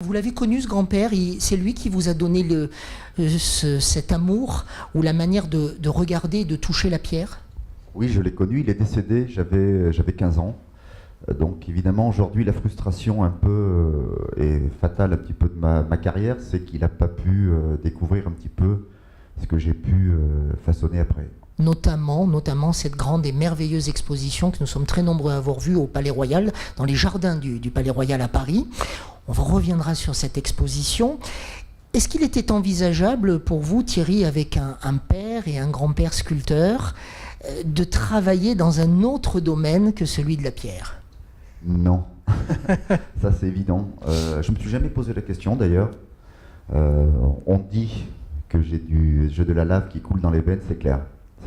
Vous l'avez connu, ce grand-père, c'est lui qui vous a donné cet amour ou la manière de regarder et de toucher la pierre? Oui, je l'ai connu, il est décédé, j'avais 15 ans. Donc évidemment, aujourd'hui, la frustration un peu est fatale un petit peu de ma carrière, c'est qu'il n'a pas pu découvrir un petit peu ce que j'ai pu façonner après. Notamment cette grande et merveilleuse exposition que nous sommes très nombreux à avoir vue au Palais Royal, dans les jardins du Palais Royal à Paris. On reviendra sur cette exposition. Est-ce qu'il était envisageable pour vous, Thierry, avec un père et un grand-père sculpteur, de travailler dans un autre domaine que celui de la pierre? Non, ça c'est évident. Je ne me suis jamais posé la question d'ailleurs. On dit que j'ai de la lave qui coule dans les veines, c'est clair.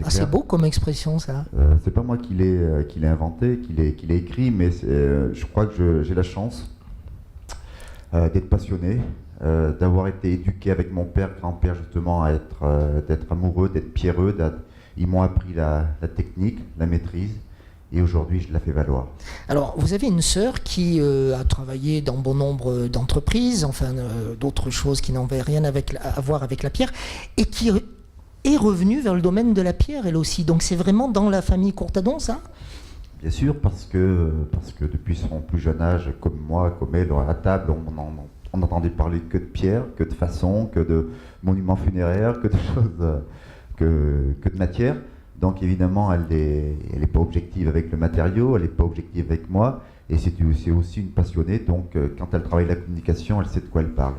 C'est beau comme expression, ça. C'est pas moi qui l'ai inventé, qui l'ai écrit, mais je crois que j'ai la chance d'être passionné, d'avoir été éduqué avec mon père, grand-père justement, d'être amoureux, d'être pierreux. Ils m'ont appris la technique, la maîtrise, et aujourd'hui je la fais valoir. Alors, vous avez une sœur qui a travaillé dans bon nombre d'entreprises, enfin d'autres choses qui n'avaient rien à voir avec la pierre, et qui est revenue vers le domaine de la pierre, elle aussi. Donc c'est vraiment dans la famille Courtadon, ça? Bien sûr, parce que depuis son plus jeune âge, comme moi, comme elle, à table, on n'entendait parler que de pierre, que de façon, que de monuments funéraires, que de choses, que de matière. Donc évidemment, elle est pas objective avec le matériau, elle n'est pas objective avec moi, et c'est aussi une passionnée, donc quand elle travaille la communication, elle sait de quoi elle parle.